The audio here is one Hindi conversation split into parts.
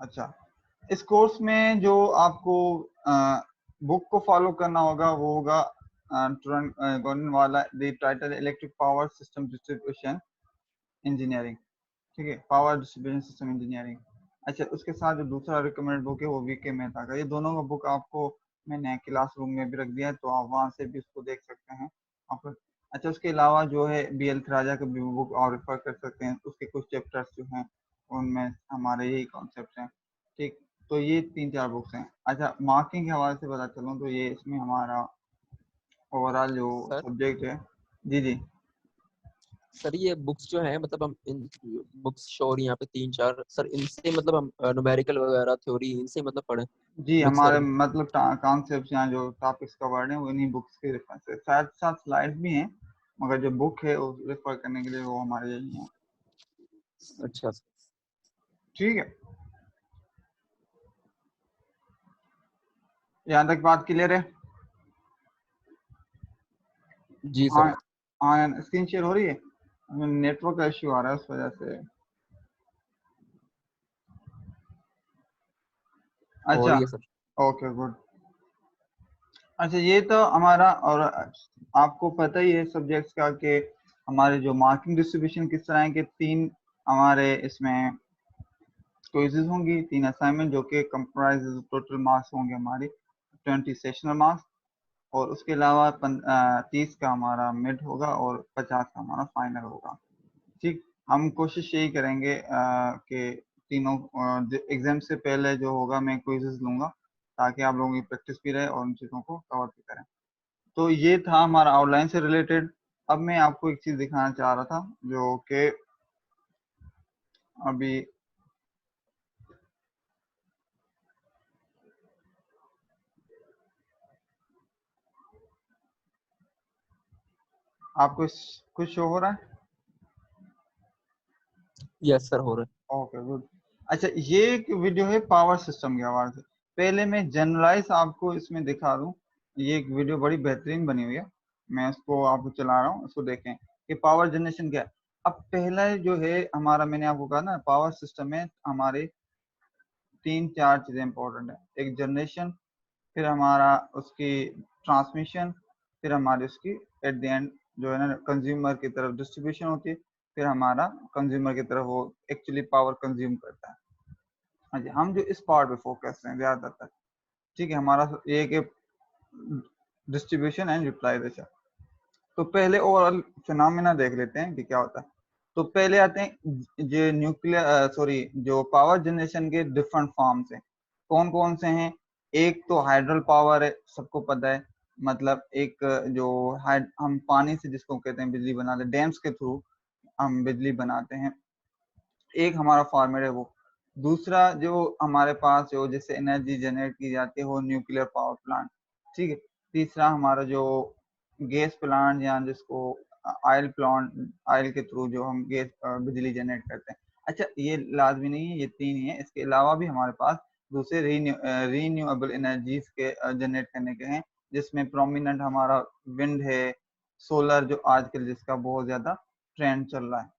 अच्छा, इस कोर्स में जो आपको बुक को फॉलो करना होगा वो होगा गवर्नमेंट वाला the title electric power system distribution engineering, ठीक है, पावर डिस्ट्रीब्यूशन सिस्टम इंजीनियरिंग। अच्छा, उसके साथ जो दूसरा रिकमेंडेड बुक है वो वीके मेहता का। ये दोनों का बुक आपको मैंने क्लासरूम में भी रख दिया है, तो आप वहाँ से भी उसको देख सकते हैं आप। अच्छा, उसके अलावा जो है BL राजा का भी बुक और रेफर कर सकते हैं, उसके कुछ चैप्टर्स जो हैं उनमें हमारे यही कॉन्सेप्ट हैं, ठीक। तो ये 3-4 बुक्स हैं। अच्छा, मार्किंग के हवाले से पता चलूँ तो ये इसमें हमारा ओवरऑल जो सर सब्जेक्ट है। जी जी सर ये बुक्स जो हैं मतलब हम इन बुक्स शो यहाँ पे 3-4 सर, इनसे मतलब हम न्यूमेरिकल वगैरह थ्योरी इनसे मतलब पढ़े जी, मिक्स हमारे करके। मतलब कॉन्सेप्ट यहाँ जो टॉपिक्स कवर्ड हैं वो इन्हीं बुक्स के रेफरेंस से, साथ साथ स्लाइड्स भी हैं, मगर जो बुक है वो रेफर करने के लिए वो हमारे यही हैं। अच्छा ठीक है, यहाँ तक बात क्लियर है? जी हाँ। सर। हाँ, स्क्रीन शेयर हो रही है? नेटवर्क का इश्यू आ रहा है उस वजह से। हो अच्छा, रही है सर। Okay good. अच्छा, ये तो हमारा, और आपको पता ही है सब्जेक्ट्स का कि हमारे जो मार्किंग डिस्ट्रीब्यूशन किस तरह है कि 3 हमारे इसमें क्विज़ेस होंगी, 3 असाइनमेंट जो कि कंप्राइज टोटल मार्क्स होंगे हमारे 20 सेशनल मार्क्स, और उसके अलावा 30 का हमारा मिड होगा और 50 का हमारा फाइनल होगा, ठीक। हम कोशिश यही करेंगे कि तीनों एग्जाम से पहले जो होगा मैं क्विज़ेस लूँगा, ताकि आप लोगों की प्रैक्टिस भी रहे और उन चीज़ों को कवर भी करें। तो ये था हमारा आउटलाइन से रिलेटेड। अब मैं आपको एक चीज़ दिखाना चाह रहा था जो कि अभी आपको कुछ शो हो रहा है? यस सर हो रहा ओके गुड। अच्छा, ये एक वीडियो है पावर सिस्टम के हवाले से। पहले मैं जनरलाइज आपको इसमें दिखा दूं। ये एक वीडियो बड़ी बेहतरीन बनी हुई है, मैं उसको आपको चला रहा हूँ, उसको देखें कि पावर जनरेशन क्या है। अब पहला जो है हमारा, मैंने आपको कहा ना पावर सिस्टम में हमारे 3-4 चीजें इंपॉर्टेंट है। एक जनरेशन, फिर हमारा उसकी ट्रांसमिशन, फिर हमारी उसकी एट द एंड जो है ना कंज्यूमर की तरफ डिस्ट्रीब्यूशन होती है, फिर हमारा कंज्यूमर की तरफ वो एक्चुअली पावर कंज्यूम करता है। हाँ जी, हम जो इस पार्ट पे फोकस हैं ज्यादातर, ठीक है, हमारा ये कि डिस्ट्रीब्यूशन एंड यूटिलाइजेशन। तो पहले ओवरऑल फिनोमेना देख लेते हैं कि क्या होता है। तो पहले आते हैं जो न्यूक्लियर सॉरी जो पावर जनरेशन के डिफरेंट फॉर्म्स हैं, कौन कौन से हैं। एक तो हाइड्रल पावर है, सबको पता है, मतलब एक जो हम पानी से जिसको कहते हैं बिजली बनाते हैं, डैम्स के थ्रू हम बिजली बनाते हैं, एक हमारा फॉर्मेट है वो। दूसरा जो हमारे पास जो जैसे एनर्जी जनरेट की जाती है वो न्यूक्लियर पावर प्लांट, ठीक है। तीसरा हमारा जो गैस प्लांट या जिसको ऑयल प्लांट, ऑयल के थ्रू जो हम गैस बिजली जनरेट करते हैं। अच्छा, ये लाजमी नहीं है, ये 3 ही है, इसके अलावा भी हमारे पास दूसरे रीन्यूएबल एनर्जीज के जनरेट करने के हैं, जिसमें प्रोमिनेंट हमारा विंड है, सोलर जो आजकल जिसका बहुत ज्यादा ट्रेंड चल रहा है,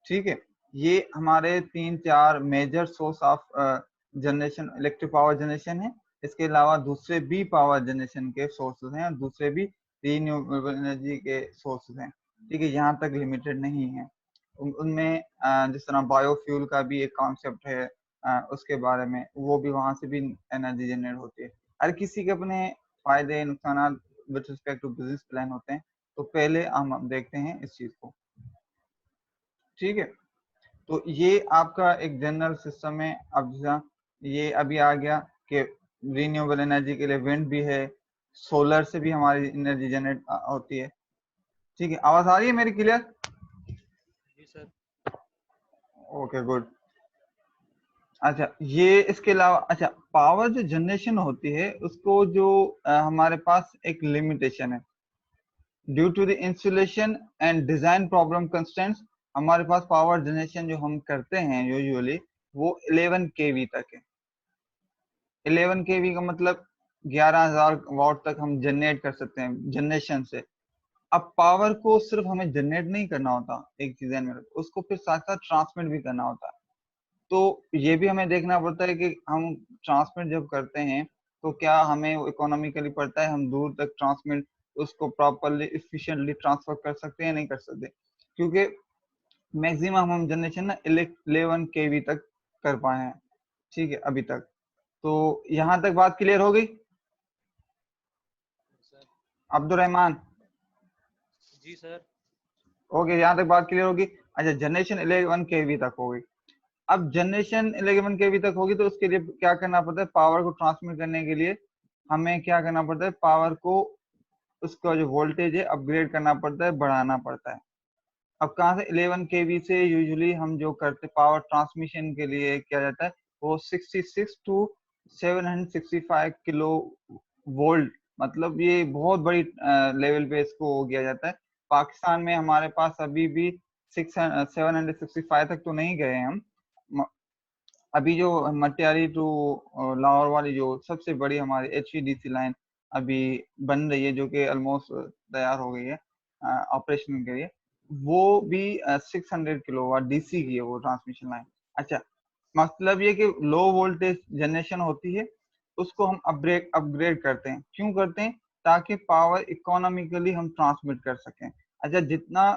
ठीक है। ये हमारे 3-4 major source of generation, electric power generation है। इसके अलावा दूसरे भी पावर जनरेशन के सोर्सेज हैं, दूसरे भी रीन्यूएबल एनर्जी के सोर्सेज हैं, ठीक है, यहाँ तक लिमिटेड नहीं है। उनमें जिस तरह बायोफ्यूल का भी एक कॉन्सेप्ट है, उसके बारे में वो भी वहां से भी एनर्जी जनरेट होती है। हर किसी के अपने फायदे नुकसान with respect to business plan होते हैं। तो पहले हम देखते हैं इस चीज को, ठीक है। तो ये आपका एक जनरल सिस्टम है। अब जैसा ये अभी आ गया कि रिन्यूएबल एनर्जी के लिए विंड भी है, सोलर से भी हमारी एनर्जी जनरेट होती है, ठीक है। आवाज आ रही है मेरी क्लियर? जी सर। Okay good. अच्छा, ये इसके अलावा, अच्छा, पावर जो जनरेशन होती है उसको जो हमारे पास एक लिमिटेशन है, due to the insulation and design problem constants. हमारे पास पावर जनरेशन जो हम करते हैं यूजुअली वो 11 केवी तक है। 11 केवी का मतलब 11,000 वाट तक हम जनरेट कर सकते हैं जनरेशन से। अब पावर को सिर्फ हमें जनरेट नहीं करना होता, एक चीज में उसको फिर साथ साथ ट्रांसमिट भी करना होता है। तो ये भी हमें देखना पड़ता है कि हम ट्रांसमिट जब करते हैं तो क्या हमें इकोनॉमिकली पड़ता है, हम दूर तक ट्रांसमिट उसको प्रॉपरली इफिशिएंटली ट्रांसफर कर सकते हैं या नहीं कर सकते, क्योंकि मैक्सिमम हम जनरेशन ना 11 केवी तक कर पाए हैं, ठीक है अभी तक। तो यहाँ तक बात क्लियर हो गई सर। अब्दुल रहमान? जी सर। ओके, यहाँ तक बात क्लियर होगी। अच्छा, जनरेशन 11 केवी तक हो गई। अब जनरेशन 11 केवी तक होगी तो उसके लिए क्या करना पड़ता है, पावर को ट्रांसमिट करने के लिए हमें क्या करना पड़ता है, पावर को उसका जो वोल्टेज है अपग्रेड करना पड़ता है, बढ़ाना पड़ता है। अब कहाँ से 11 केवी से यूजुअली हम जो करते पावर ट्रांसमिशन के लिए किया जाता है वो 66 टू 765 किलो वोल्ट, मतलब ये बहुत बड़ी लेवल पे इसको किया जाता है। पाकिस्तान में हमारे पास अभी भी 765 तक तो नहीं गए हम। अभी जो मटियारी टू लाहौर वाली जो सबसे बड़ी हमारी HVDC लाइन अभी बन रही है, जो कि ऑलमोस्ट तैयार हो गई है ऑपरेशन के लिए, वो भी 600 किलोवाट DC की है वो ट्रांसमिशन लाइन। अच्छा, मतलब ये कि लो वोल्टेज जनरेशन होती है उसको हम अपग्रेड अपग्रेड करते हैं। क्यों करते हैं? ताकि पावर इकोनॉमिकली हम ट्रांसमिट कर सकें। अच्छा, जितना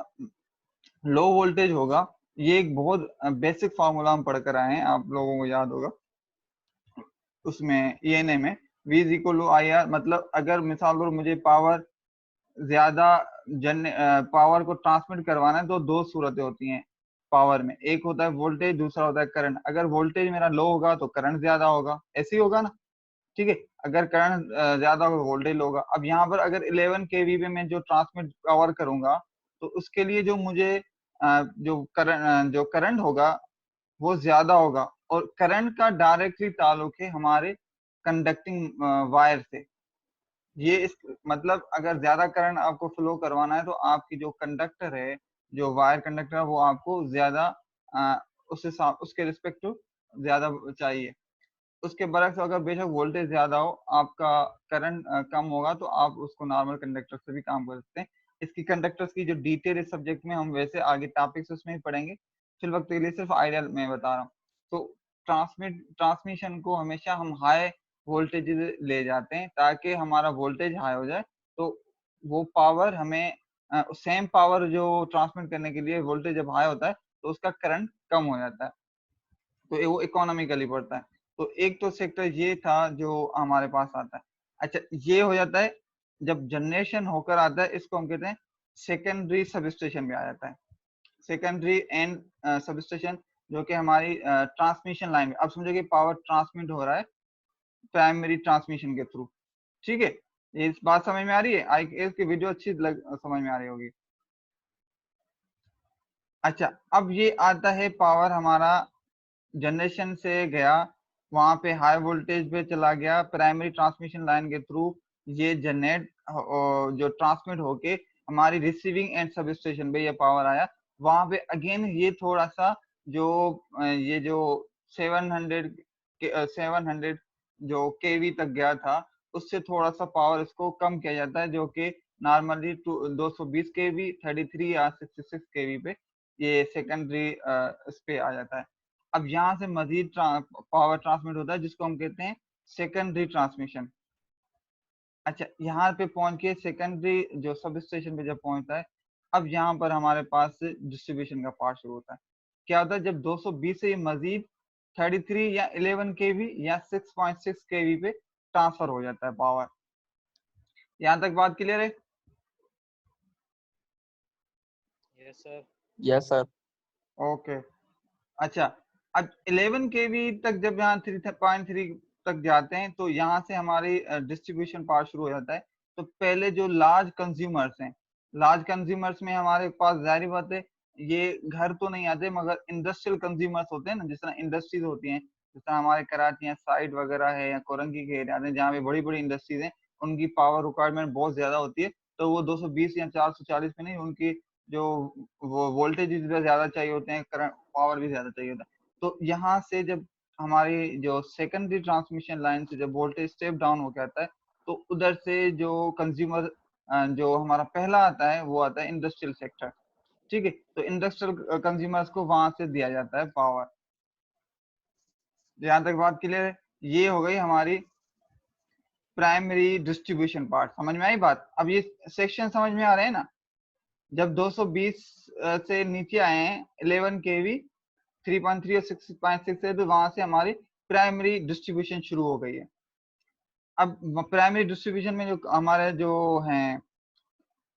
लो वोल्टेज होगा, ये एक बहुत बेसिक फार्मूला हम पढ़ कर आए हैं, आप लोगों को याद होगा उसमें ENA में V is equal to IR। मतलब अगर मिसाल करो मुझे पावर ज्यादा पावर को ट्रांसमिट करवाना है तो दो सूरतें होती हैं पावर में, एक होता है वोल्टेज, दूसरा होता है करंट। अगर वोल्टेज मेरा लो होगा तो करंट ज्यादा होगा, ऐसे ही होगा ना, ठीक है। अगर करंट ज्यादा होगा वोल्टेज लो होगा। अब यहाँ पर अगर 11 केवी पे मैं जो ट्रांसमिट पावर करूंगा तो उसके लिए जो मुझे जो करंट होगा वो ज्यादा होगा, और करंट का डायरेक्टली ताल्लुक है हमारे कंडक्टिंग वायर से। ये इस मतलब अगर ज्यादा करंट आपको फ्लो करवाना है तो आपकी जो कंडक्टर है, जो वायर कंडक्टर है, वो आपको ज्यादा उसके रिस्पेक्टिव ज्यादा चाहिए। उसके बरक्स अगर बेशक वोल्टेज ज्यादा हो, आपका करंट कम होगा, तो आप उसको नॉर्मल कंडक्टर से भी काम कर सकते हैं। इसकी कंडक्टर्स की जो डिटेल इस सब्जेक्ट में हम वैसे आगे टॉपिक्स उसमें ही पढ़ेंगे, फिल वक्त के लिए सिर्फ आइडिया में बता रहा हूँ। तो ट्रांसमिशन को हमेशा हम हाई वोल्टेज ले जाते हैं ताकि हमारा वोल्टेज हाई हो जाए, तो वो पावर हमें सेम पावर जो ट्रांसमिट करने के लिए वोल्टेज जब हाई होता है तो उसका करंट कम हो जाता है, तो वो इकोनॉमिकली पड़ता है। तो एक तो सेक्टर ये था जो हमारे पास आता है। अच्छा, ये हो जाता है जब जनरेशन होकर आता है, इसको हम कहते हैं सेकेंडरी सबस्टेशन में आ जाता है। सेकेंडरी एंड सबस्टेशन जो कि हमारी ट्रांसमिशन लाइन में, अब समझो कि पावर ट्रांसमिट हो रहा है प्राइमरी ट्रांसमिशन के थ्रू, ठीक है। ये इस बात समझ में आ रही है? IAS की वीडियो अच्छी समझ में आ रही होगी। अच्छा, अब ये आता है पावर हमारा जनरेशन से गया, वहां पे हाई वोल्टेज पे चला गया प्राइमरी ट्रांसमिशन लाइन के थ्रू, ये जनरेट जो ट्रांसमिट होके हमारी रिसीविंग एंड सब स्टेशन पे ये पावर आया। वहां पे अगेन ये थोड़ा सा जो ये जो 700 700 जो केवी तक गया था, उससे थोड़ा सा पावर इसको कम किया जाता है, जो कि नॉर्मली 220 केवी 33 या 66 केवी पे ये सेकेंडरी इस पे आ जाता है। अब यहाँ से मजीद पावर ट्रांसमिट होता है जिसको हम कहते हैं सेकेंडरी ट्रांसमिशन। अच्छा, यहाँ पे पहुंच के सेकेंडरी जो सब स्टेशन पे जब पहुंचता है, अब यहाँ पर हमारे पास डिस्ट्रीब्यूशन का पार्ट शुरू होता है। क्या होता है जब 220 से मजीद 33 या 11 केवी या 6.6 केवी पे ट्रांसफर हो जाता है पावर। यहाँ तक बात क्लियर है? Yes sir. Yes sir. Okay. अच्छा, अब 11 केवी तक जब यहाँ 3.3 तक जाते हैं तो यहाँ से हमारी डिस्ट्रीब्यूशन पार्ट शुरू हो जाता है। तो पहले जो लार्ज कंज्यूमर्स हैं, लार्ज कंज्यूमर्स में हमारे पास जाहिर बात है ये घर तो नहीं आते, मगर इंडस्ट्रियल कंज्यूमर्स होते हैं ना, जिस तरह इंडस्ट्रीज होती हैं, जिस तरह हमारे कराची या साइड वगैरह है या कोरंगी के एरिया हैं जहाँ पे बड़ी बड़ी इंडस्ट्रीज हैं, उनकी पावर रिक्वायरमेंट बहुत ज्यादा होती है। तो वो 220 या 440 पे नहीं, उनकी जो वो वोल्टेज भी ज्यादा चाहिए होते हैं, करंट पावर भी ज्यादा चाहिए होता है। तो यहाँ से जब हमारी जो सेकेंडरी ट्रांसमिशन लाइन से जब वोल्टेज स्टेप डाउन हो जाता है, तो उधर से जो कंज्यूमर जो हमारा पहला आता है वो आता है इंडस्ट्रियल सेक्टर, ठीक है। तो इंडस्ट्रियल कंज्यूमर्स को वहां से दिया जाता है पावर। यहाँ तक बात क्लियर है? ये हो गई हमारी प्राइमरी डिस्ट्रीब्यूशन पार्ट। समझ में आई बात? अब ये सेक्शन समझ में आ रहे हैं ना? जब 220 से नीचे आए हैं 11 केवी 3.3 और 6.6 है, तो वहां से हमारी प्राइमरी डिस्ट्रीब्यूशन शुरू हो गई है। अब प्राइमरी डिस्ट्रीब्यूशन में जो हमारे जो हैं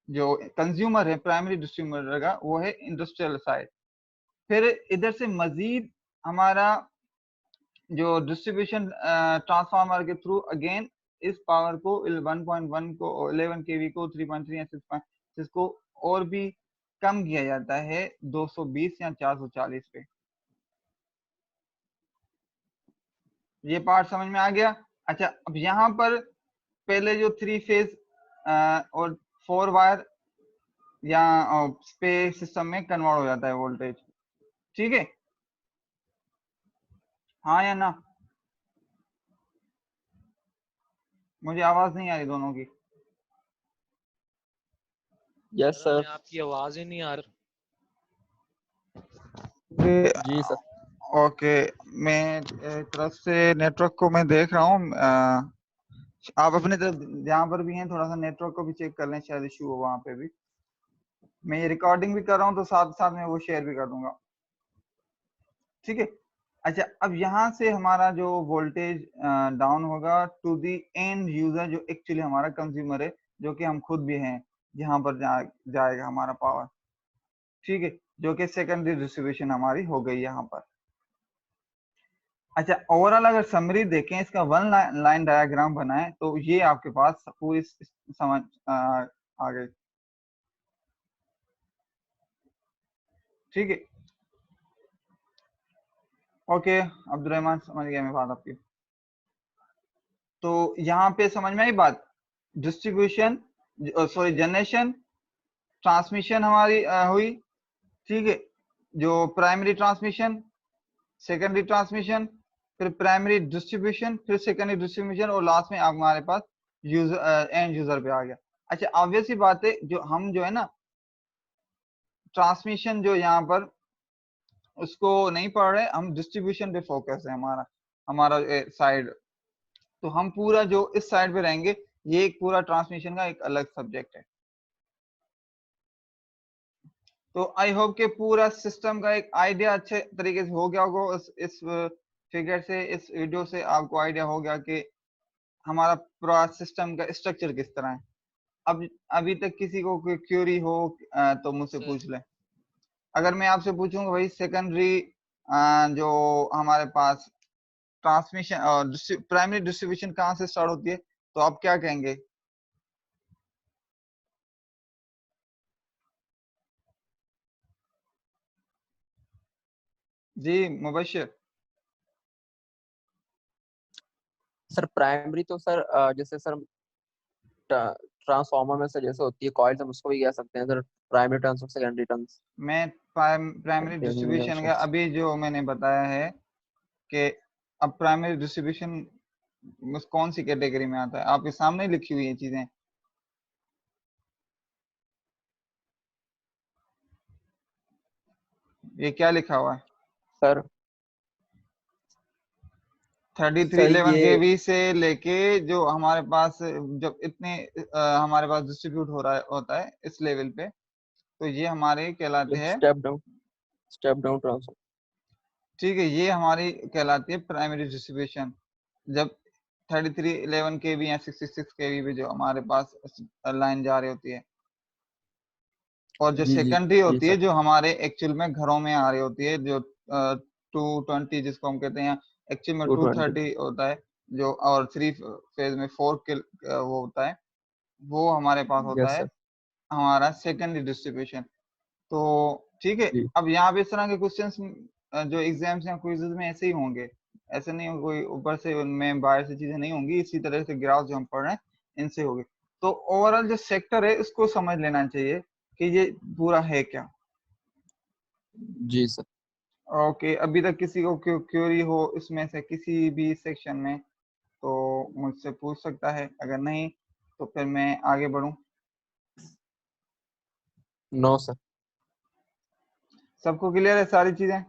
जो कंज्यूमर है प्राइमरी डिस्ट्रीब्यूटर का, वो है इंडस्ट्रियल साइड। फिर इधर से मजीद हमारा जो डिस्ट्रीब्यूशन ट्रांसफार्मर के थ्रू अगेन इस पावर को 1.1 को 11 केवी को 3.3 या 6.6 को और भी कम किया जाता है 220 या 440 पे। ये पार्ट समझ में आ गया? अच्छा, अब यहाँ पर पहले जो 3 फेज और 4 वायर या स्पेस सिस्टम में कन्वर्ट हो जाता है वोल्टेज। ठीक है, हाँ या ना? मुझे आवाज नहीं आ रही दोनों की। यस सर हमें सर। आपकी आवाज ही नहीं आ रही। जी सर। ओके, मैं तरफ से नेटवर्क को मैं देख रहा हूँ। आप अपने तरफ जहाँ पर भी हैं थोड़ा सा नेटवर्क को भी चेक कर लें, शायद इशू हो वहां पे भी। मैं ये रिकॉर्डिंग भी कर रहा हूँ तो साथ साथ में वो शेयर भी कर दूंगा। ठीक है। अच्छा, अब यहाँ से हमारा जो वोल्टेज डाउन होगा टू दी एंड यूजर, जो एक्चुअली हमारा कंज्यूमर है, जो कि हम खुद भी हैं, जहाँ पर जाएगा हमारा पावर। ठीक है, जो कि सेकेंडरी डिस्ट्रीब्यूशन हमारी हो गई यहाँ पर। अच्छा, ओवरऑल अगर समरी देखें, इसका वन लाइन डायग्राम बनाए तो ये आपके पास पूरी समझ आ गई। ठीक है, ओके अब्दुलरहमान, समझ गया मैं बात आपकी। तो यहाँ पे समझ में आई बात? डिस्ट्रीब्यूशन, सॉरी जनरेशन, ट्रांसमिशन हमारी हुई। ठीक है, जो प्राइमरी ट्रांसमिशन, सेकेंडरी ट्रांसमिशन, फिर प्राइमरी डिस्ट्रीब्यूशन, फिर सेकेंडरी डिस्ट्रीब्यूशन, और लास्ट में हमारे पास यूजर एंड यूजर पे आ गया। अच्छा, ऑब्वियस ही बात है, जो हम जो है ना ट्रांसमिशन जो यहाँ पर उसको नहीं पढ़ रहे, हम डिस्ट्रीब्यूशन पे फोकस है हमारा हमारा साइड। तो हम पूरा जो इस साइड पे रहेंगे, ये एक पूरा ट्रांसमिशन का एक अलग सब्जेक्ट है। तो आई होप के पूरा सिस्टम का एक आइडिया अच्छे तरीके से हो गया होगा। इस फिगर से, इस वीडियो से आपको आइडिया हो गया कि हमारा पूरा सिस्टम का स्ट्रक्चर किस तरह है। अब अभी तक किसी को कोई क्यूरी हो तो मुझसे सर पूछ ले। अगर मैं आपसे पूछूंगा भाई सेकेंडरी जो हमारे पास ट्रांसमिशन और प्राइमरी डिस्ट्रीब्यूशन कहाँ से स्टार्ट होती है, तो आप क्या कहेंगे? जी मुबशिर। सर प्राइमरी तो सर जैसे सर ट्रांसफार्मर में से जैसे होती है कॉइल्स, हम उसको भी कह सकते हैं सर। प्राइमरी टर्न्स और सेकेंडरी टर्न्स मैं प्राइमरी डिस्ट्रीब्यूशन का अभी जो मैंने बताया है कि अब प्राइमरी डिस्ट्रीब्यूशन कौन सी कैटेगरी में आता है, आपके सामने लिखी हुई है चीजें। ये क्या लिखा हुआ है? सर। 33 सर 11 ये केवी से लेके जो हमारे पास जब इतने हमारे पास डिस्ट्रीब्यूट हो रहा होता है इस लेवल पे, तो ये हमारे कहलाते हैं। Step down transformer. ठीक है, ये हमारी कहलाती है प्राइमरी डिस्ट्रीब्यूशन। जब 33 11 केवी या 66 केवी पे जो हमारे पास लाइन जा रही होती है, और जो जी जी सेकेंडरी जी होती है सर। जो हमारे एक्चुअल में घरों में आ रही होती है, जो 220 जिसको हम कहते हैं, एक्चुअल में 220। 230 होता है जो, और 3 फेज में 4 के वो होता है, वो हमारे पास होता यस है सर। हमारा सेकेंडरी डिस्ट्रीब्यूशन। तो ठीक है, जी अब यहाँ पे इस तरह के क्वेश्चंस जो एग्जाम्स या क्विजेज में ऐसे ही होंगे। ऐसे नहीं होंगे कोई ऊपर से उनमें बाहर से चीजें नहीं होंगी, इसी तरह से ग्राफ जो हम पढ़ रहे हैं इनसे होगी। तो ओवरऑल जो सेक्टर है उसको समझ लेना चाहिए कि ये पूरा है क्या। जी सर। ओके, अभी तक किसी को क्यूरी हो इसमें से किसी भी सेक्शन में तो मुझसे पूछ सकता है, अगर नहीं तो फिर मैं आगे बढ़ूं। No sir. सबको क्लियर है सारी चीजें?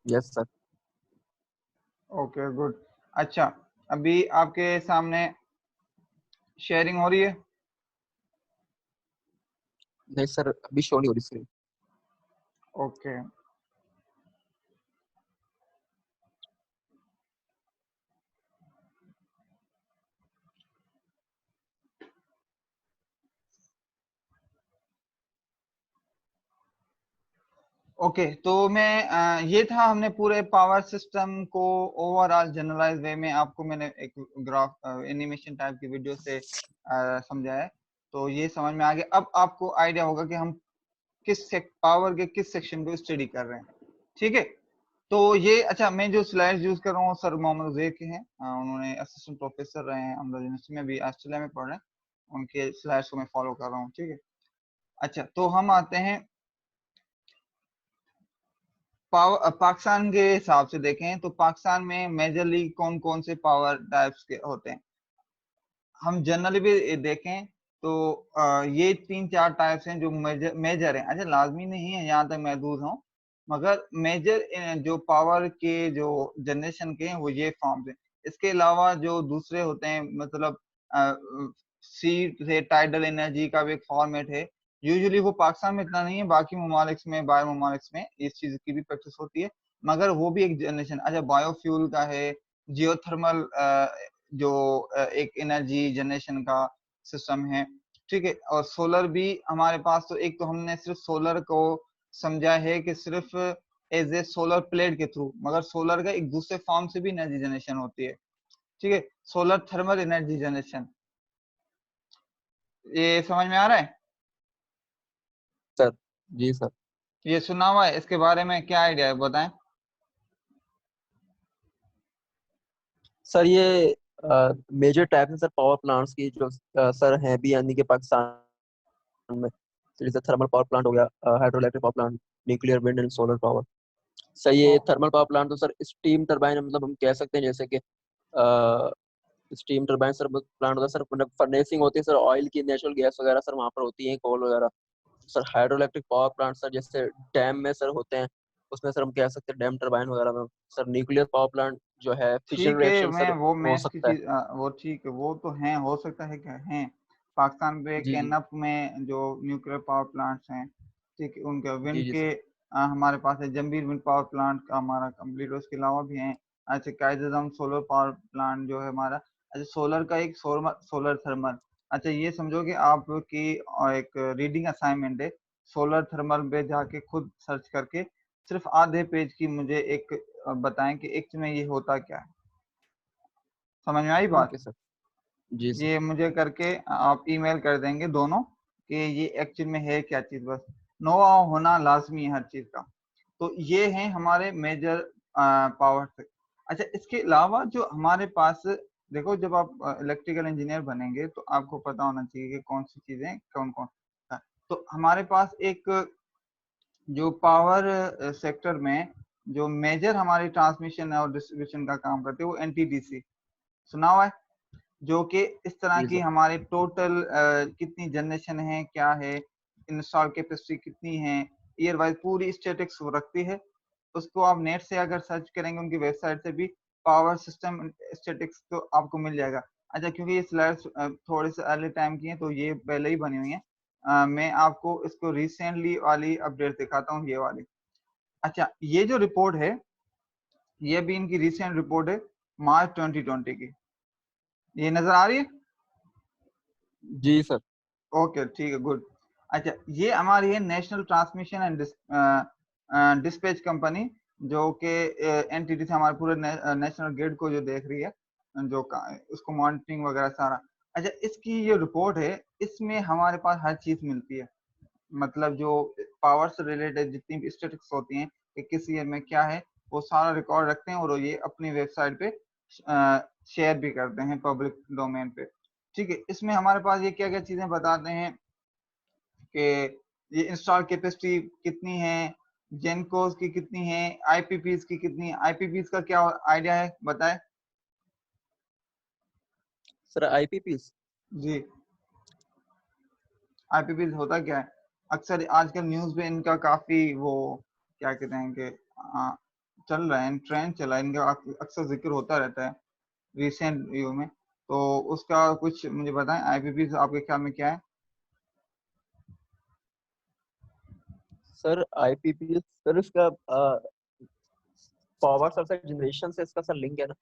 Yes sir. Okay good. अच्छा, अभी आपके सामने शेयरिंग हो रही है? नहीं सर, अभी शो नहीं हो रही स्क्रीन। Okay, okay. तो मैं ये था, हमने पूरे पावर सिस्टम को ओवरऑल जनरलाइज वे में आपको मैंने एक ग्राफ एनिमेशन टाइप की वीडियो से समझाया है। तो ये समझ में आ गया। अब आपको आइडिया होगा कि हम पावर के किस सेक्शन को स्टडी कर रहे हैं। ठीक है, तो ये अच्छा, मैं जो स्लाइड्स यूज कर रहा हूँ सर मोहम्मद उजैर के हैं। उन्होंने असिस्टेंट प्रोफेसर रहे हैं अहमद यूनिवर्सिटी में, भी ऑस्ट्रेलिया में पढ़ रहे हैं। उनके स्लाइड्स को मैं फॉलो कर रहा हूँ। ठीक है, अच्छा, तो हम आते हैं पाकिस्तान के हिसाब से देखें तो पाकिस्तान में मेजरली कौन कौन से पावर टाइप्स के होते हैं। हम जनरली भी देखें तो ये 3-4 टाइप्स हैं जो मेजर हैं। अच्छा, लाजमी नहीं है, यहाँ तक महदूद हूँ, मगर मेजर जो पावर के जो जनरेशन के हैं वो ये फॉर्म्स हैं। इसके अलावा जो दूसरे होते हैं, मतलब सी से टाइडल एनर्जी का भी एक फॉर्मेट है। यूजुअली वो पाकिस्तान में इतना नहीं है, बाकी ममालिक में, बाहर ममालिक में इस चीज की भी प्रैक्टिस होती है, मगर वो भी एक जनरेशन। अच्छा, बायोफ्यूल का है, जियोथर्मल जो एक एनर्जी जनरेशन का सिस्टम है। ठीक है, और सोलर भी हमारे पास। तो एक तो हमने सिर्फ सोलर को समझा है कि सिर्फ एज ए सोलर प्लेट के थ्रू, मगर सोलर का एक दूसरे फॉर्म से भी एनर्जी जनरेशन होती है। ठीक है, सोलर थर्मल एनर्जी जनरेशन, ये समझ में आ रहा है? सर जी सर। ये सुना हुआ है, इसके बारे में क्या आइडिया है बताएं। सर ये मेजर टाइप है सर पावर प्लांट्स की, जो सर हैं भी यानी कि पाकिस्तान में। तो जैसे थर्मल पावर प्लांट हो गया, hydroelectric power plant, nuclear, wind and solar power. Sir तो ये थर्मल पावर प्लांट तो सर स्टीम टरबाइन, मतलब हम कह सकते हैं जैसे कि स्टीम टरबाइन सर प्लांट होता है सर, मतलब फर्नेसिंग होती है सर ऑयल की, नेचुरल गैस वगैरह सर वहाँ पर होती है, कोल वगैरह। Sir hydroelectric power plant sir जैसे डैम में सर होते हैं, उसमें सर हम कह सकते हैं डैम टरबाइन वगैरह में। सर न्यूक्लियर पावर प्लांट जो है फिशन ठीक है, रिएक्शन मैं सर वो हो मैथ की सकता है। चीज वो ठीक है, वो तो है, हो सकता है क्या है। पाकिस्तान पे जी जी कैनप में जो न्यूक्लियर पावर प्लांट्स हैं, ठीक है, उनके विंड जी जी के सर। हमारे पास है जंबीर विंड पावर प्लांट का हमारा कंप्लीट। उसके अलावा भी हैं। अच्छा, कायदम सोलर पावर प्लांट जो है हमारा। अच्छा, सोलर का एक सोलर थर्मल। अच्छा, ये समझो कि आपकी एक रीडिंग असाइनमेंट है, सोलर थर्मल पे जाके खुद सर्च करके सिर्फ आधे पेज की मुझे एक बताएं कि एक में ये होता क्या है। समझ में आई ठीक बात? है सर। जी सर। ये मुझे करके आप ईमेल कर देंगे दोनों कि ये एक्चुअल में है क्या चीज। बस नो होना लाजमी है हर चीज का। तो ये हैं हमारे मेजर पावर से। अच्छा, इसके अलावा जो हमारे पास, देखो, जब आप इलेक्ट्रिकल इंजीनियर बनेंगे तो आपको पता होना चाहिए कि कौन सी चीजें कौन कौन। तो हमारे पास एक जो पावर सेक्टर में जो मेजर हमारी ट्रांसमिशन और डिस्ट्रीब्यूशन का काम करते हैं वो एनटीडीसी सुना हुआ है, जो कि इस तरह जी की सर। हमारे टोटल कितनी जनरेशन है, क्या है, इंस्टॉल कैपेसिटी कितनी है, ईयर वाइज पूरी स्टेटिक्स वो रखती है। उसको आप नेट से अगर सर्च करेंगे उनकी वेबसाइट से भी, पावर सिस्टम स्टेटिक्स तो आपको मिल जाएगा। अच्छा, क्योंकि ये स्लाइड्स थोड़े से अर्ली टाइम की हैं तो ये पहले ही बनी हुई हैं। मैं आपको इसको रिसेंटली वाली अपडेट दिखाता हूँ, ये वाली। अच्छा, ये जो रिपोर्ट है ये भी इनकी रिसेंट रिपोर्ट है, मार्च 2020 की। ये नजर आ रही है? जी सर। ओके, ठीक है, गुड। अच्छा, ये हमारी है national transmission and dispatch company, जो कि एनटीटी से हमारे पूरे नेशनल ग्रिड को जो देख रही है, जो उसको मॉनिटरिंग वगैरह सारा। अच्छा, इसकी ये रिपोर्ट है, इसमें हमारे पास हर चीज मिलती है। मतलब जो पावर से रिलेटेड जितनी भी स्टेटिक्स होती हैं कि किस ईयर में क्या है, वो सारा रिकॉर्ड रखते हैं और ये अपनी वेबसाइट पे शेयर भी करते हैं पब्लिक डोमेन पे। ठीक है, इसमें हमारे पास ये क्या क्या चीजें बताते हैं कि ये इंस्टॉल कैपेसिटी कितनी है, जेनकोस की कितनी है, आईपीपीस की कितनी है। आईपीपीस का क्या आइडिया है बताए? Sir IPPs. जी, आईपीपीस होता क्या है? अक्सर आजकल न्यूज पे इनका काफी वो क्या कहते हैं कि चल रहा है, ट्रेंड चला है, इनका अक्सर जिक्र होता रहता है रिसेंट व्यू में। तो उसका कुछ मुझे बताएं, आईपीपी आपके ख्याल में क्या है? सर आईपीपी सर इसका पावर सबसे जनरेशन से इसका सर लिंक है ना,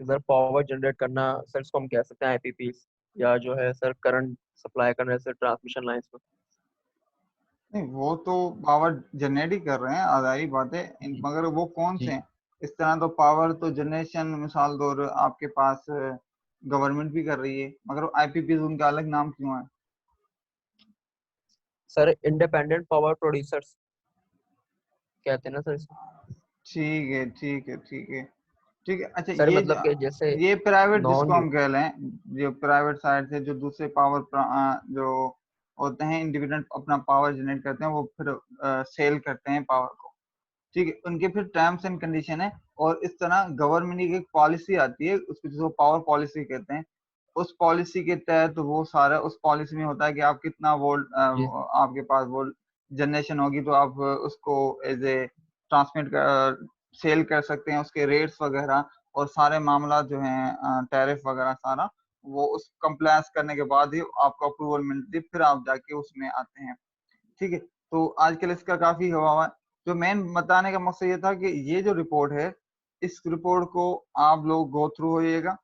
इधर पावर जनरेट करना सर, इसको हम कह सकते हैं आईपीपी, या जो है सर करंट सप्लाई करने से ट्रांसमिशन लाइंस में। नहीं, वो तो पावर जनरेट ही कर रहे हैं, आधारी बात है, जी मगर वो कौन से जी हैं? इस तरह तो पावर तो जनरेशन मिसाल दौर आपके पास गवर्नमेंट भी कर रही है, मगर आईपीपी उनका अलग नाम क्यों है? सर इंडिपेंडेंट पावर प्रोड्यूसर्स कहते हैं ना सर इसको। ठीक है, ठीक है, ठीक है, ठीक है। अच्छा, सर मतलब कि जैसे ये प्राइवेट जिसको नॉन हम कह रहे हैं, जो प्राइवेट साइड से जो दूसरे पावर जो होते हैं इंडिपेंडेंट अपना पावर जनरेट करते हैं, वो फिर सेल करते हैं पावर को। ठीक है, उनके फिर टर्म्स एंड कंडीशन है, और इस तरह गवर्नमेंट की एक पॉलिसी आती है, उसको जिसको पावर पॉलिसी कहते हैं। उस पॉलिसी के तहत वो सारा उस पॉलिसी में होता है कि आप कितना वोल्ट जी आपके पास वोल्ट जनरेशन होगी, तो आप उसको एज ए ट्रांसमिट सेल कर सकते हैं, उसके रेट्स वगैरह और सारे मामला जो हैं टैरिफ वगैरह सारा, वो उस कंप्लायंस करने के बाद ही आपको अप्रूवल मिलती है, फिर आप जाके उसमें आते हैं। ठीक है, तो आजकल इसका काफी हवा हुआ है। जो मेन बताने का मकसद ये था कि ये जो रिपोर्ट है, इस रिपोर्ट को आप लोग गो थ्रू होइएगा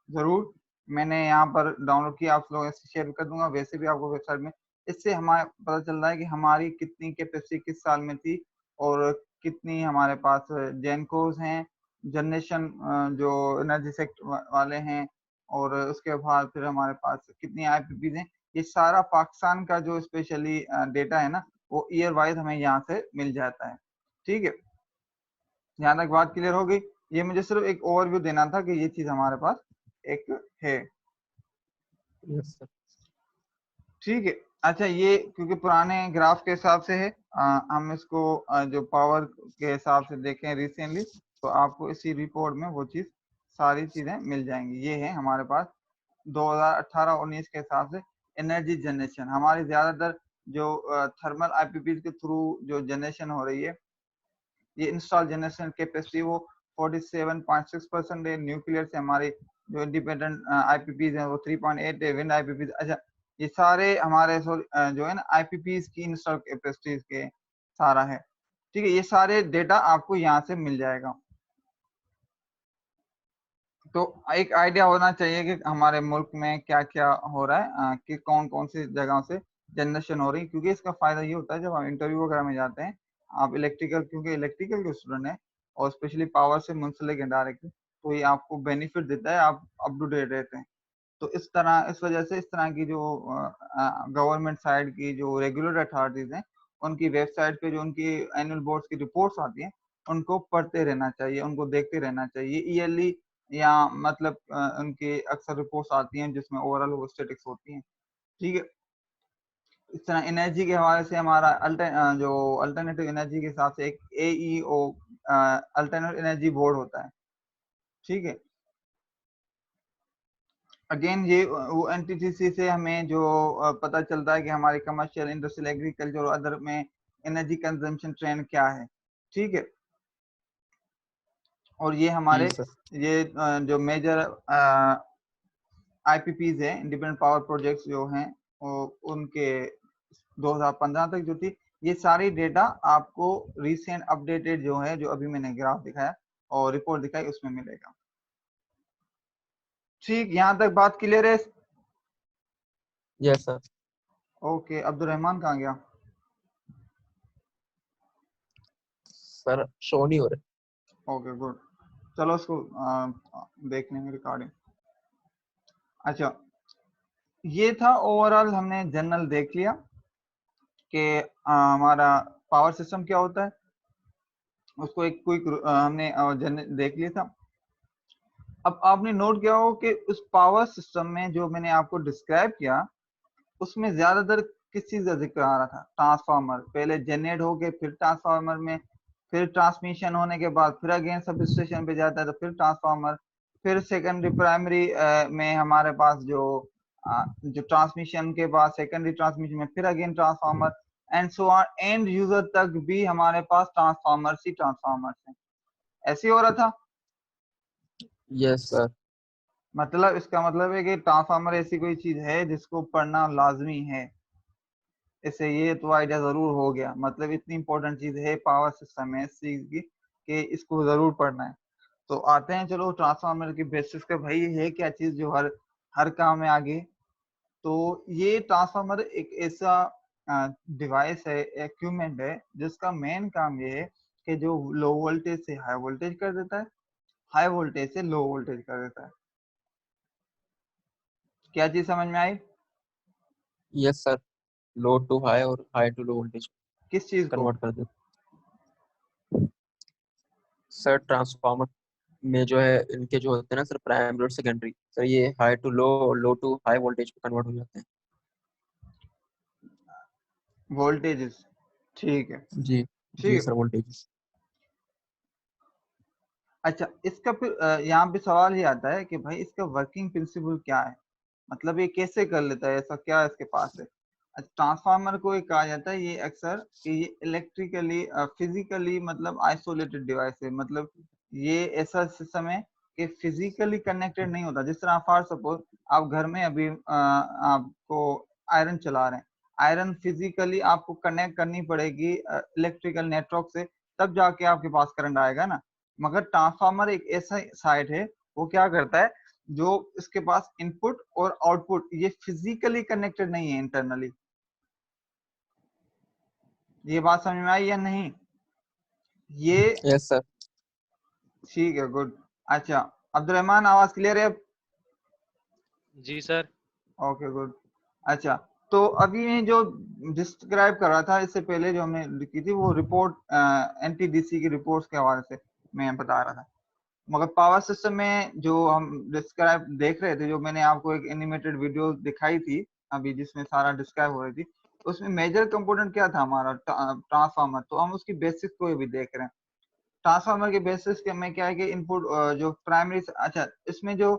जरूर। मैंने यहाँ पर डाउनलोड किया, आप लोगों से शेयर कर दूंगा, वैसे भी आपको वेबसाइट में। इससे हमारे पता चल रहा है कि हमारी कितनी कैपेसिटी किस साल में थी, और कितनी हमारे पास जेनकोस हैं, जनरेशन जो एनर्जी सेक्टर वाले हैं, और उसके बाद फिर हमारे पास कितनी आईपीपी हैं। ये सारा पाकिस्तान का जो स्पेशली डेटा है ना, वो ईयर वाइज हमें यहाँ से मिल जाता है। ठीक है, यहाँ तक बात क्लियर हो गई। ये मुझे सिर्फ एक ओवरव्यू देना था कि ये चीज हमारे पास एक है। Yes sir. ठीक है। अच्छा, ये क्योंकि पुराने ग्राफ के हिसाब से है, हम इसको जो पावर के हिसाब से देखें रिसेंटली, तो आपको इसी रिपोर्ट में वो चीज सारी चीजें मिल जाएंगी। ये है हमारे पास 2018-19 के हिसाब से एनर्जी जनरेशन हमारी ज्यादातर जो थर्मल आईपीपी के थ्रू जो जनरेशन हो रही है, ये इंस्टॉल जनरेशन कैपेसिटी वो 47.6% है। न्यूक्लियर से हमारी जो इंडिपेंडेंट आईपीपीज हैं वो 3.8 है। विंड आईपीपीज, अच्छा, ये सारे हमारे जो है ना आईपीपीज की इंस्टॉल कैपेसिटीज के सारा है। ठीक है, ये सारे डेटा आपको यहाँ से मिल जाएगा। तो एक आइडिया होना चाहिए कि हमारे मुल्क में क्या क्या हो रहा है, कि कौन कौन सी जगहों से जनरेशन हो रही है। क्योंकि इसका फायदा ये होता है जब हम इंटरव्यू वगैरह में जाते हैं, आप इलेक्ट्रिकल, क्योंकि इलेक्ट्रिकल के स्टूडेंट हैं और स्पेशली पावर से मुंसलिक हैं डायरेक्टली, तो ये आपको बेनिफिट देता है, आप अप टू डेट रहते हैं। तो इस वजह से इस तरह की जो गवर्नमेंट साइड की जो रेगुलर अथॉरिटीज हैं, उनकी वेबसाइट पे जो उनकी एनुअल बोर्ड्स की रिपोर्ट्स आती हैं, उनको पढ़ते रहना चाहिए, उनको देखते रहना चाहिए ईयरली, या मतलब उनकी अक्सर रिपोर्ट्स आती हैं जिसमें ओवरऑल वो स्टेटिक्स होती हैं। ठीक है, इस तरह एनर्जी के हवाले से हमारा जो अल्टरनेटिव एनर्जी के हिसाब से एक AEO अल्टरनेटिव एनर्जी बोर्ड होता है। ठीक है, अगेन ये वो एनटीटीसी से हमें जो पता चलता है कि हमारी कमर्शियल, इंडस्ट्रियल, एग्रीकल्चर और अदर में एनर्जी कंजम्पशन ट्रेंड क्या है। ठीक है, और ये जी हमारे सर। ये जो मेजर आईपीपीज है, इंडिपेंडेंट पावर प्रोजेक्ट्स जो हैं, उनके 2015 तक जो थी, ये सारी डेटा आपको रिसेंट अपडेटेड जो है, जो अभी मैंने ग्राफ दिखाया और रिपोर्ट दिखाई, उसमें मिलेगा। ठीक, यहाँ तक बात क्लियर है? Yes sir. Okay, Abdul Rahman कहाँ गया? सर शो नहीं हो रहे। Okay, good. चलो उसको देख लेंगे रिकॉर्डिंग। अच्छा, ये था ओवरऑल, हमने जनरल देख लिया कि हमारा पावर सिस्टम क्या होता है, उसको एक क्विक हमने जनरल देख लिया था। अब आपने नोट किया हो कि उस पावर सिस्टम में जो मैंने आपको डिस्क्राइब किया, उसमें ज्यादातर किस चीज का जिक्र आ रहा था? ट्रांसफार्मर, पहले जनरेट होके फिर ट्रांसफार्मर में, फिर ट्रांसमिशन होने के बाद फिर अगेन सब स्टेशन पे जाता है, तो फिर ट्रांसफार्मर, फिर सेकेंडरी प्राइमरी में हमारे पास जो ट्रांसमिशन के बाद सेकेंडरी ट्रांसमिशन में फिर again transformer, and so on, and user तक भी हमारे पास ट्रांसफार्मर्स ही ट्रांसफार्मर्स हैं। ऐसे ही हो रहा था। Yes sir. मतलब इसका मतलब है कि ट्रांसफार्मर ऐसी कोई चीज है जिसको पढ़ना लाजमी है। इससे ये तो आइडिया जरूर हो गया, मतलब इतनी इंपॉर्टेंट चीज है पावर सिस्टम में इस चीज की कि इसको जरूर पढ़ना है। तो आते हैं चलो ट्रांसफार्मर की बेसिस का, भाई है क्या चीज जो हर हर काम में आगे। तो ये ट्रांसफार्मर एक ऐसा डिवाइस है, इक्विपमेंट है, जिसका मेन काम ये है कि जो लो वोल्टेज से हाई वोल्टेज कर देता है, हाई वोल्टेज से लो वोल्टेज कर देता है। क्या चीज समझ में आई? Yes sir, low to high और हाई टू लो वोल्टेज किस चीज को? कन्वर्ट कर देते सर। ट्रांसफार्मर में जो है इनके जो होते हैं ना सर, प्राइमरी और सेकेंडरी सर, ये high to low, low to high voltage पे कन्वर्ट हो जाते हैं। वोल्टेजेस, ठीक है। जी। ठीक जी है। Sir, voltage. अच्छा, इसका फिर यहाँ पे सवाल ये आता है कि भाई इसका वर्किंग प्रिंसिपल क्या है, मतलब ये कैसे कर लेता है, ऐसा क्या इसके पास है। ट्रांसफार्मर को ये कहा जाता है ये अक्सर कि ये इलेक्ट्रिकली फिजिकली मतलब आइसोलेटेड डिवाइस है, मतलब ये ऐसा सिस्टम है कि फिजिकली कनेक्टेड नहीं होता। जिस तरह फॉर सपोज आप घर में अभी आपको आयरन चला रहे हैं, आयरन फिजिकली आपको कनेक्ट करनी पड़ेगी इलेक्ट्रिकल नेटवर्क से, तब जाके आपके पास करंट आएगा ना। मगर ट्रांसफार्मर एक ऐसा साइट है, वो क्या करता है, जो इसके पास इनपुट और आउटपुट ये फिजिकली कनेक्टेड नहीं है इंटरनली। ये बात समझ में आई या नहीं? ये यस सर। ठीक है, गुड। अच्छा, अब्दुल रहमान आवाज क्लियर है अब? जी सर। Okay, good. अच्छा, तो अभी ये जो डिस्क्राइब कर रहा था इससे पहले जो हमने लिखी थी वो रिपोर्ट एनटीडीसी की रिपोर्ट्स के हवाले से मैं बता रहा था। मगर पावर सिस्टम में जो हम डिस्क्राइब देख रहे थे, जो मैंने आपको एक एनिमेटेड वीडियो दिखाई थी अभी जिसमें सारा डिस्क्राइब हो रही थी, उसमें मेजर कंपोनेंट क्या था हमारा, ट्रांसफार्मर। तो हम उसकी बेसिक्स को भी देख रहे हैं। ट्रांसफार्मर के बेसिस के में क्या है कि इनपुट जो प्राइमरी, अच्छा इसमें जो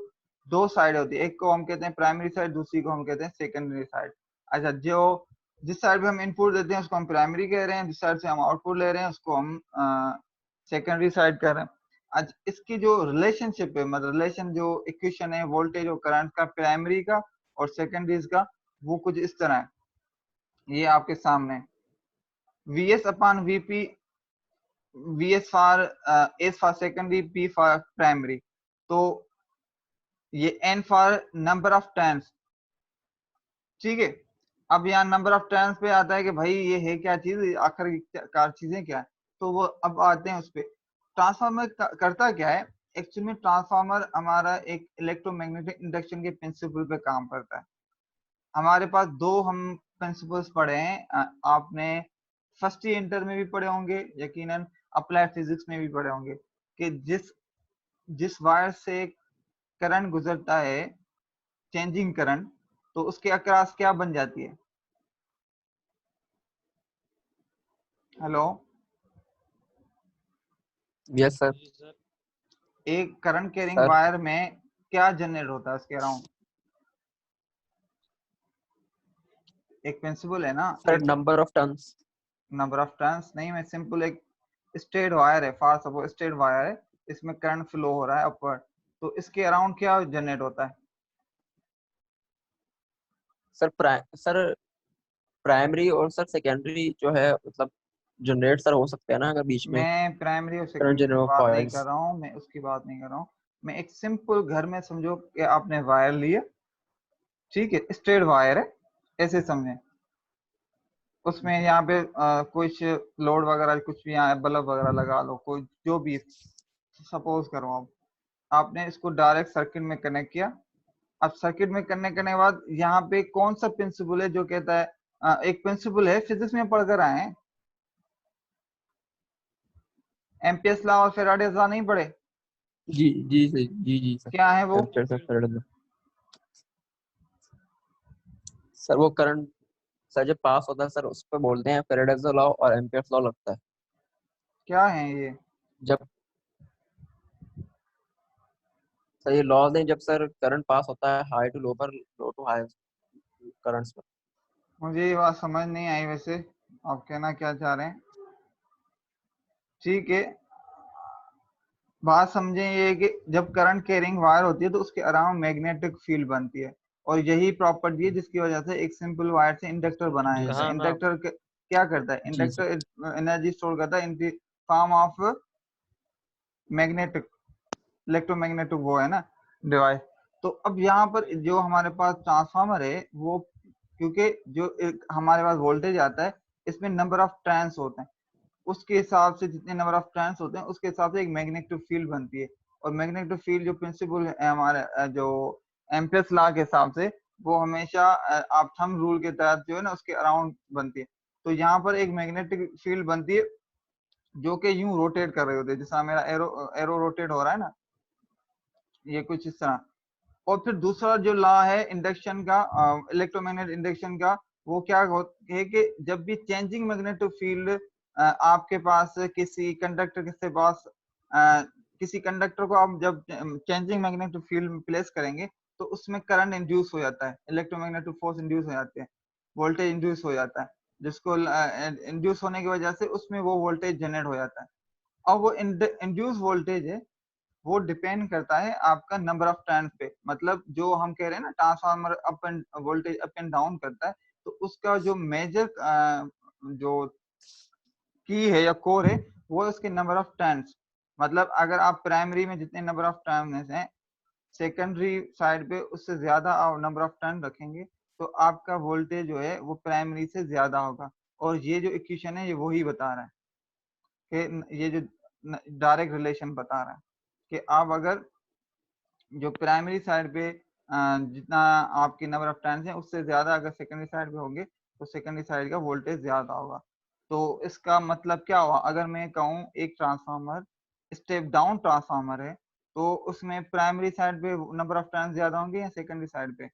दो साइड होती है, एक को हम कहते हैं प्राइमरी साइड, दूसरी को हम कहते हैं सेकेंडरी साइड। अच्छा, जो जिस साइड पे हम इनपुट देते हैं उसको हम प्राइमरी कह रहे हैं, जिस साइड से हम आउटपुट ले रहे हैं उसको हम सेकेंडरी साइड कह रहे हैं। आज इसकी जो रिलेशनशिप है, मतलब रिलेशन जो इक्वेशन है वोल्टेज और करंट का, प्राइमरी का और सेकेंडरीज का, वो कुछ इस तरह है, ये आपके सामने। V S upon VP, V S for S for secondary, P for primary. तो ये N for number of turns, ठीक है। अब यहाँ नंबर ऑफ टर्न्स पे आता है कि भाई ये है क्या चीज, आखिरकार चीजें क्या है। तो वो अब आते हैं उस पे। ट्रांसफार्मर करता क्या है, एक्चुअली में ट्रांसफार्मर हमारा एक इलेक्ट्रोमैग्नेटिक इंडक्शन के प्रिंसिपल पे काम करता है। हमारे पास दो हम प्रिंसिपल्स पढ़े हैं, आपने फर्स्ट ईयर इंटर में भी पढ़े होंगे यकीनन, अप्लाइड फिजिक्स में भी पढ़े होंगे, कि जिस जिस वायर से करंट गुजरता है, चेंजिंग करंट, तो उसके अक्रॉस क्या बन जाती है। हेलो? Yes sir. जी सर। एक करंट कैरिंग सर वायर में क्या जनरेट होता है उसके अराउंड? एक प्रिंसिपल है ना, सर, एक number of turns. Number of turns नहीं, मैं सिंपल एक स्ट्रेट वायर है, फार सपोज स्ट्रेट वायर है, इसमें करंट फ्लो हो रहा है अपवर्ड, तो इसके अराउंड क्या जनरेट होता है? सर प्राइमरी और सर सेकेंडरी जो है, मतलब जनरेट सर हो सकते हैं ना अगर बीच में मैं प्राइमरी और करंट सेकेंडरी की जनरेट बात नहीं कर कॉइल्स। रहा हूँ, मैं उसकी बात नहीं कर रहा हूँ। मैं एक सिंपल घर में समझो कि आपने वायर लिया, ठीक है, स्ट्रेट वायर है, ऐसे समझे। उसमें यहाँ पे कुछ लोड वगैरह कुछ भी, यहाँ बल्ब वगैरह लगा लो, कोई जो भी सपोज करो आप, आपने इसको डायरेक्ट सर्किट में कनेक्ट किया। अब सर्किट में कनेक्ट करने के बाद यहाँ पे कौन सा प्रिंसिपल है जो कहता है, एक प्रिंसिपल है फिजिक्स में पढ़कर आए हैं, एम्पियर्स लॉ और फेराडेज लॉ नहीं पढ़े? जी जी सर, जी जी सर। क्या है वो? Ampere sir, Faraday. सर वो करंट सर जब पास होता है सर उस पर बोलते हैं फैराडेज लॉ और एम्पीयर्स लॉ लगता है। क्या है ये? जब सर ये लॉज हैं, जब सर करंट पास होता है हाई टू लो पर, लो टू हाई करंट्स पर। मुझे ये बात समझ नहीं आई वैसे, आप कहना क्या चाह रहे हैं? ठीक है, बात समझें ये कि जब करंट कैरिंग वायर होती है तो उसके अराउंड मैग्नेटिक फील्ड बनती है, और यही प्रॉपर्टी है जिसकी वजह से एक सिंपल वायर से इंडक्टर बनाया जी जाता है। सर। इंडक्टर क्या करता है? जी सर। इंडक्टर एनर्जी स्टोर करता है in the form of magnetic, electromagnetic वो है ना डिवाइस। तो अब यहाँ पर जो हमारे पास ट्रांसफार्मर है वो, क्योंकि जो हमारे पास वोल्टेज आता है इसमें नंबर ऑफ टर्न्स होते हैं, उसके हिसाब से जितने नंबर ऑफ टर्न्स होते हैं उसके हिसाब से एक मैग्नेटिक फील्ड बनती है। और मैग्नेटिक फील्ड जो प्रिंसिपल है हमारे जो एम्पियर्स लॉ के हिसाब से, वो हमेशा आप थंब रूल के तहत जो है ना उसके अराउंड बनती है। तो यहाँ पर एक मैग्नेटिक फील्ड बनती है जो कि यूं रोटेट कर रहे होते हैं, जैसा मेरा एरो एरो रोटेट हो रहा है ना, ये कुछ इस तरह। और फिर दूसरा जो लॉ है इंडक्शन का, इलेक्ट्रोमैग्नेटिक इंडक्शन का, वो क्या है कि जब भी चेंजिंग मैग्नेटिक फील्ड आपके पास किसी कंडक्टर के पास, किसी कंडक्टर को आप जब चेंजिंग मैग्नेटिक फील्ड में प्लेस करेंगे तो उसमें करंट इंड्यूस हो जाता है, इलेक्ट्रोमैग्नेटिक फोर्स इंड्यूस हो जाते हैं, वोल्टेज इंड्यूस हो जाता है, जिसको इंड्यूस होने की वजह से उसमें वो वोल्टेज जनरेट हो जाता है। और वो इंड्यूस वोल्टेज है वो डिपेंड करता है आपका नंबर ऑफ टर्न्स पे। मतलब जो हम कह रहे हैं ना transformer up end voltage up and down करता है, तो उसका जो मेजर जो की है या कोर है वो है उसके नंबर ऑफ टर्न्स। मतलब अगर आप प्राइमरी में जितने नंबर ऑफ टर्न्स हैं, सेकेंडरी साइड पे उससे ज्यादा आप नंबर ऑफ टर्न रखेंगे तो आपका वोल्टेज जो है वो प्राइमरी से ज्यादा होगा। और ये जो इक्वेशन है ये वही बता रहा है कि ये जो डायरेक्ट रिलेशन बता रहा है कि आप अगर जो प्राइमरी साइड पे जितना आपके नंबर ऑफ टर्न्स हैं उससे ज्यादा अगर सेकेंडरी साइड पे होंगे तो सेकेंडरी साइड का वोल्टेज ज्यादा होगा। तो इसका मतलब क्या हुआ? अगर मैं कहूँ एक ट्रांसफार्मर स्टेप डाउन ट्रांसफार्मर है तो उसमें प्राइमरी साइड पे नंबर ऑफ टर्न्स ज्यादा होंगे या सेकेंडरी साइड पे?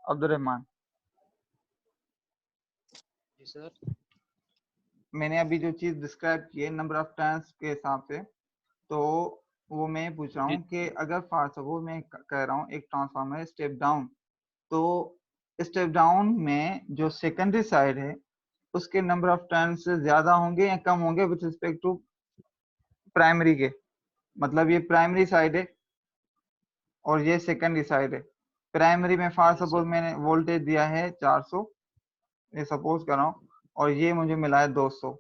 अब्दुल रहमान, जी सर। मैंने अभी जो चीज डिस्क्राइब की है नंबर ऑफ टर्न्स के हिसाब से, तो वो मैं पूछ रहा जी हूँ कि अगर फॉर सपोज मैं कह रहा हूँ एक ट्रांसफार्मर है स्टेप डाउन, तो स्टेप डाउन में जो सेकेंडरी साइड है उसके नंबर ऑफ टर्न्स ज्यादा होंगे या कम होंगे विथ रिस्पेक्ट टू प्राइमरी के? मतलब ये प्राइमरी साइड है और ये सेकेंडरी साइड है। प्राइमरी में फॉर जी सपोज सर। मैंने वोल्टेज दिया है 400, ये सपोज कर रहा हूँ, और ये मुझे मिला है 200।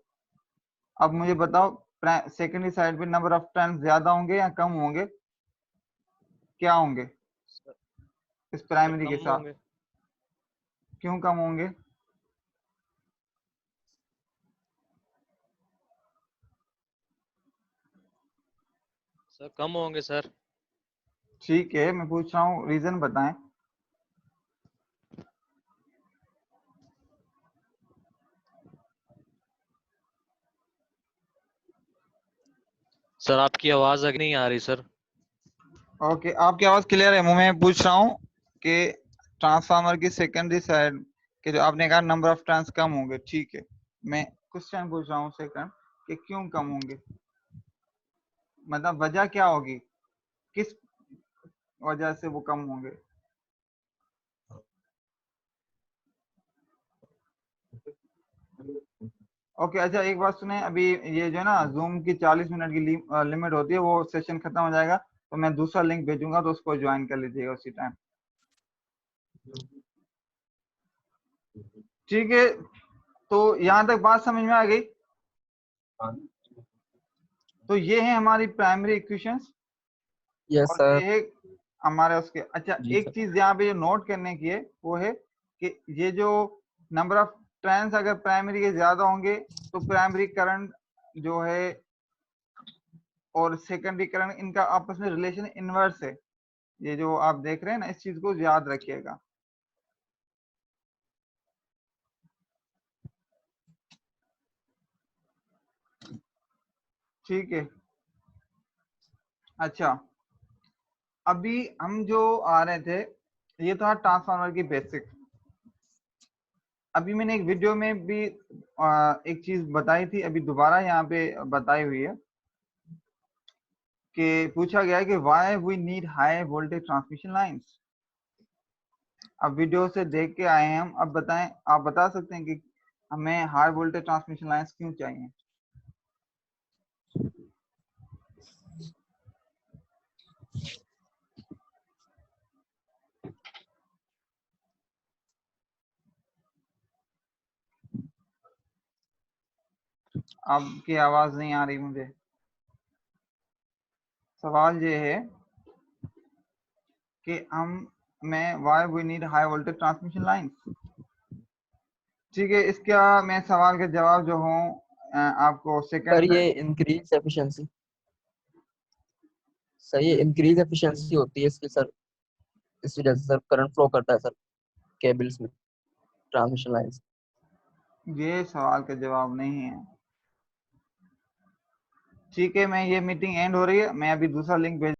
अब मुझे बताओ सेकेंडरी साइड पे नंबर ऑफ टर्न्स ज्यादा होंगे या कम होंगे? क्या होंगे सर, इस सर प्राइमरी के कम साथ? होंगे। क्यों कम होंगे? सर कम होंगे सर। ठीक है, मैं पूछ रहा हूँ रीजन बताएं। सर आपकी आवाज अगर नहीं आ रही सर। ओके, आपकी आवाज क्लियर है। मैं पूछ रहा हूँ कि ट्रांसफार्मर की सेकेंडरी साइड के जो आपने कहा नंबर ऑफ टर्न्स कम होंगे, ठीक है, मैं क्वेश्चन पूछ रहा हूँ सेकंड कि क्यों कम होंगे? मतलब वजह क्या होगी, किस वजह से वो कम होंगे? ओके, अच्छा एक बात सुने, अभी ये जो है ना जूम की 40 मिनट की लिमिट होती है, वो सेशन खत्म हो जाएगा तो मैं दूसरा लिंक भेजूंगा तो उसको ज्वाइन कर लीजिएगा उसी टाइम। ठीक है, तो यहाँ तक बात समझ में आ गई? तो ये है हमारी प्राइमरी इक्वेशंस यस और सर। ये है हमारे उसके। अच्छा, जी एक सर। चीज यहाँ पे जो नोट करने की है वो है कि ये जो नंबर ऑफ ट्रांस अगर प्राइमरी के ज्यादा होंगे तो प्राइमरी करंट जो है और सेकेंडरी करंट इनका आपस में रिलेशन इनवर्स है। ये जो आप देख रहे हैं ना, इस चीज को याद रखिएगा। ठीक है, अच्छा, अभी हम जो आ रहे थे ये था ट्रांसफार्मर की बेसिक। अभी मैंने एक वीडियो में भी एक चीज बताई थी, अभी दोबारा यहाँ पे बताई हुई है कि पूछा गया है कि why we need high voltage transmission lines. अब वीडियो से देख के आए हैं हम, अब बताएं, आप बता सकते हैं कि हमें हाई वोल्टेज ट्रांसमिशन लाइंस क्यों चाहिए? आपकी आवाज नहीं आ रही मुझे। सवाल ये है कि why we need high voltage transmission lines. ठीक है, इसका मैं सवाल के जवाब जो हूँ आपको सर सेकंड ये इंक्रीज एफिशिएंसी, सर ये इंक्रीज एफिशिएंसी होती है इसकी सर, इस वजह से सर करंट फ्लो करता है सर केबल्स में, ट्रांसमिशन लाइंस। ये सवाल का जवाब नहीं है। ठीक है, मैं ये मीटिंग एंड हो रही है, मैं अभी दूसरा लिंक भेज